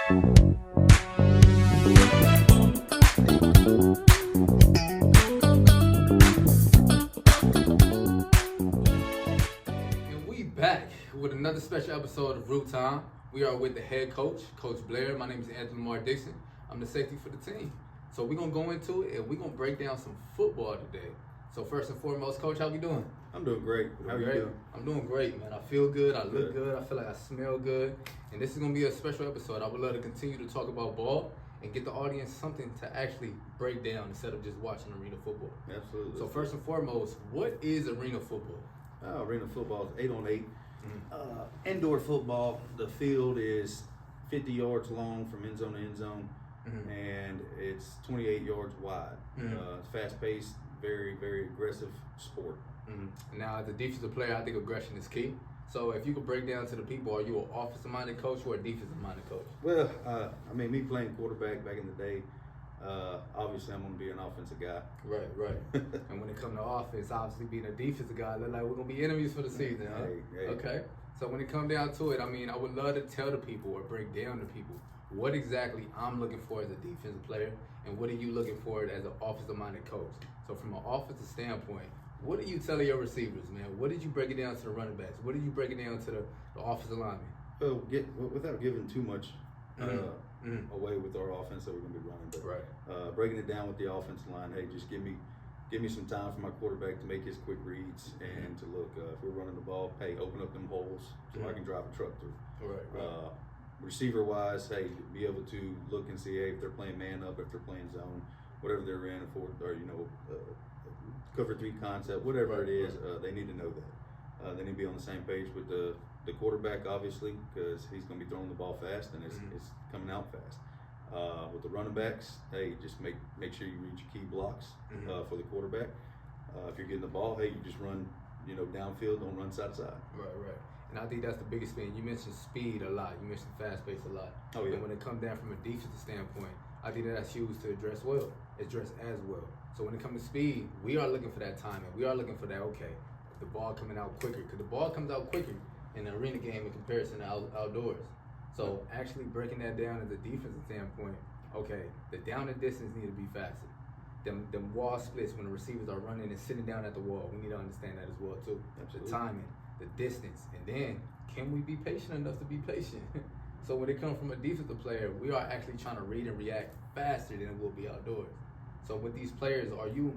And we back with another special episode of Roux Time. We are with the head coach, Coach Blair. My name is Anthony Lamar Dixon. I'm the safety for the team. So we're gonna go into it and we're gonna break down some football today. So first and foremost, Coach, how we doing? I'm doing great. How are you doing? I'm doing great, man. I feel good. I look good. I feel like I smell good. And this is gonna be a special episode. I would love to continue to talk about ball and get the audience something to actually break down instead of just watching arena football. Absolutely. So first and foremost, what is arena football? Arena football is 8-on-8. Indoor football, the field is 50 yards long from end zone to end zone, and it's 28 yards wide. It's fast-paced, very, very aggressive sport. Now, as a defensive player, I think aggression is key. So if you could break down to the people, are you an offensive-minded coach or a defensive-minded coach? Well, me playing quarterback back in the day, obviously I'm going to be an offensive guy. Right. And when it comes to offense, obviously being a defensive guy, look like we're going to be enemies for the season, huh? Hey. Okay. So when it comes down to it, I mean, I would love to tell the people or break down to people what exactly I'm looking for as a defensive player and what are you looking for as an offensive-minded coach. So from an offensive standpoint, what are you telling your receivers, man? What did you break it down to the running backs? What did you break it down to the offensive linemen? Well, without giving too much away with our offense that we're going to be running, but breaking it down with the offensive line, hey, just give me some time for my quarterback to make his quick reads and to look, if we're running the ball, hey, open up them holes so I can drive a truck through. Right. Receiver-wise, hey, be able to look and see, hey, if they're playing man up, if they're playing zone, whatever they're in, or cover three concept, whatever it is, they need to know that. They need to be on the same page with the quarterback, obviously, because he's going to be throwing the ball fast and it's coming out fast. With the running backs, hey, just make sure you read your key blocks for the quarterback. If you're getting the ball, hey, you just run, downfield, don't run side to side. Right. And I think that's the biggest thing. You mentioned speed a lot. You mentioned fast pace a lot. Oh, yeah. And when it comes down from a defensive standpoint, I think that's huge to address as well. So when it comes to speed, we are looking for that timing. We are looking for that, okay, the ball coming out quicker. Because the ball comes out quicker in the arena game in comparison to outdoors. So actually breaking that down as a defensive standpoint, okay, the down and distance need to be faster. Them wall splits when the receivers are running and sitting down at the wall, we need to understand that as well too. Absolutely. The timing, the distance, and then can we be patient enough to be patient? So when it comes from a defensive player, we are actually trying to read and react faster than it will be outdoors. So with these players, are you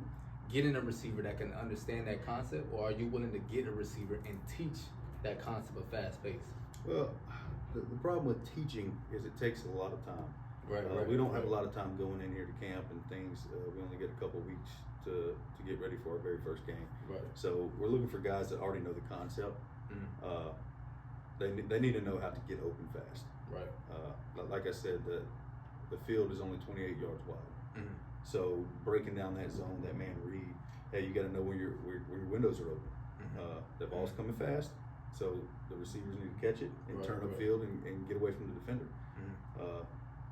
getting a receiver that can understand that concept, or are you willing to get a receiver and teach that concept of fast pace? Well, the problem with teaching is it takes a lot of time. Right. We don't have a lot of time going in here to camp and things. We only get a couple weeks to get ready for our very first game. Right. So we're looking for guys that already know the concept. They need to know how to get open fast. Right. Like I said, the field is only 28 yards wide. So breaking down that zone, that man read, hey, you got to know where your windows are open. The ball's coming fast, so the receivers need to catch it and turn upfield and get away from the defender.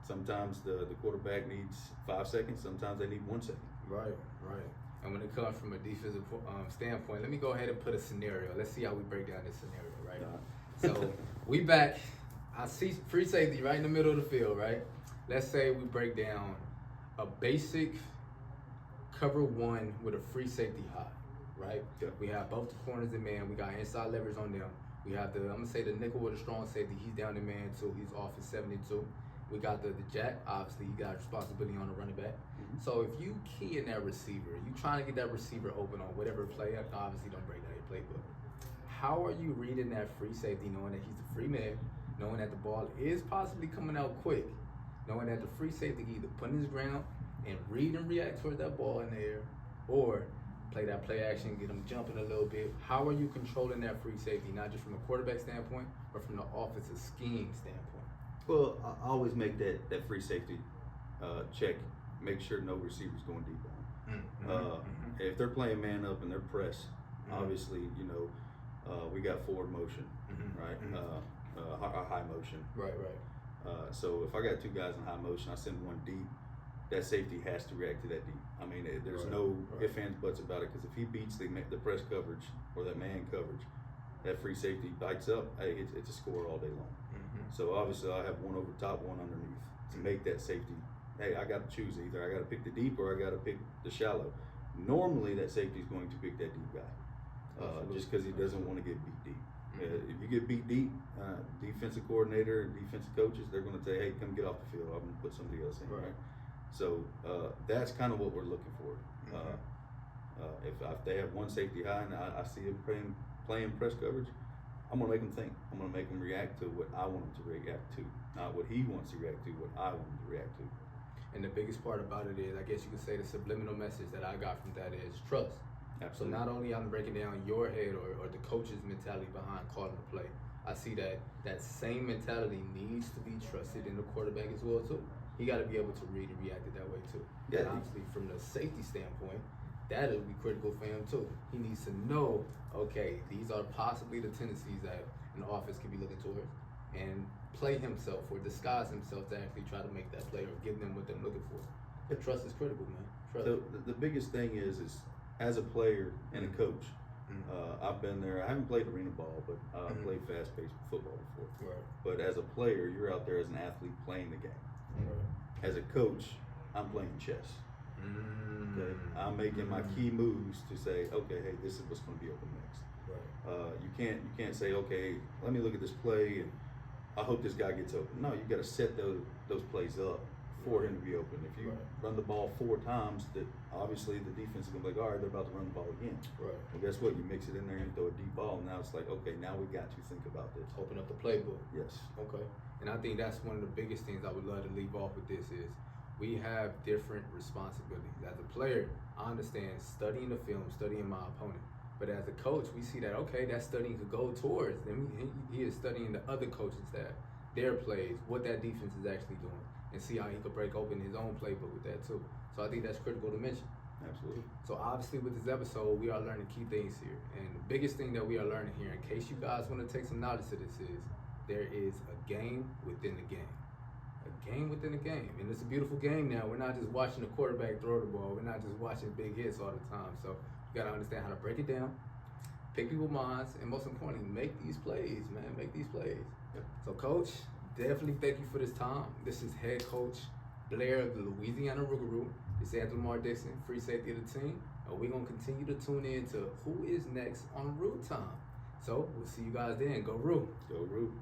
Sometimes the quarterback needs 5 seconds. Sometimes they need 1 second. Right. And when it comes from a defensive standpoint, let me go ahead and put a scenario. Let's see how we break down this scenario, right? So we back. I see free safety right in the middle of the field, right? Let's say we break down a basic cover one with a free safety high, right? Yeah. We have both the corners in man. We got inside leverage on them. We have I'm gonna say the nickel with a strong safety. He's down in man too. He's off at 72. We got the jack. Obviously, you got responsibility on the running back. So if you key in that receiver, you trying to get that receiver open on whatever play. Obviously, don't break down your playbook. How are you reading that free safety, knowing that he's a free man, knowing that the ball is possibly coming out quick, knowing that the free safety can either put in his ground and read and react toward that ball in the air, or play that play action, get him jumping a little bit? How are you controlling that free safety, not just from a quarterback standpoint, but from the offensive scheme standpoint? Well, I always make that free safety check. Make sure no receivers going deep on them. If they're playing man up and they're pressed, obviously, we got forward motion, right? High motion. Right. So if I got two guys in high motion, I send one deep, that safety has to react to that deep. I mean, there's no ifs, ands, buts about it, because if he beats the press coverage or that man coverage, that free safety bites up, hey, it's a score all day long. So obviously I have one over top, one underneath to make that safety. Hey, I got to choose either. I got to pick the deep or I got to pick the shallow. Normally that safety is going to pick that deep guy, just because he doesn't want to get beat deep. If you get beat deep, defensive coordinator and defensive coaches, they're going to say, hey, come get off the field. I'm going to put somebody else in. Right. So that's kind of what we're looking for. If they have one safety high and I see him playing press coverage, I'm going to make him think. I'm going to make him react to what I want him to react to, not what he wants to react to, what I want him to react to. And the biggest part about it is, I guess you could say the subliminal message that I got from that is trust. Absolutely. So not only I'm breaking down your head or the coach's mentality behind calling the play, I see that same mentality needs to be trusted in the quarterback as well too. He got to be able to read and react it that way too. Yeah. And obviously from the safety standpoint, that'll be critical for him too. He needs to know, okay, these are possibly the tendencies that an offense can be looking towards, and play himself or disguise himself to actually try to make that play or give them what they're looking for. The trust is critical, man. Trust. So the biggest thing is as a player and a coach, I've been there. I haven't played arena ball, but I played fast-paced football before. Right. But as a player, you're out there as an athlete playing the game. Right. As a coach, I'm playing chess. Okay? I'm making my key moves to say, okay, hey, this is what's going to be open next. Right. You can't say, okay, let me look at this play and I hope this guy gets open. No, you got to set those plays up for him to be open. If you run the ball 4 times, that obviously the defense is gonna be like, all right, they're about to run the ball again. Right. Well, guess what? You mix it in there and throw a deep ball. Now it's like, okay, now we got to think about this. Open up the playbook. Yes. Okay. And I think that's one of the biggest things I would love to leave off with this is we have different responsibilities. As a player, I understand studying the film, studying my opponent. But as a coach, we see that, okay, that studying could go towards them. He is studying the other coaches that their plays, what that defense is actually doing, and see how he could break open his own playbook with that too. So I think that's critical to mention. Absolutely. So obviously with this episode, we are learning key things here. And the biggest thing that we are learning here, in case you guys want to take some knowledge to this, is there is a game within the game. A game within the game. And it's a beautiful game now. We're not just watching the quarterback throw the ball. We're not just watching big hits all the time. So you got to understand how to break it down, pick people's minds, and most importantly, make these plays, man. Make these plays. Yep. So, Coach, definitely thank you for this time. This is head coach Blair of the Louisiana Roux. This is Anthony Lamar Dixon, free safety of the team. And we're going to continue to tune in to who is next on Roux Time. So, we'll see you guys then. Go Roux. Go Roux.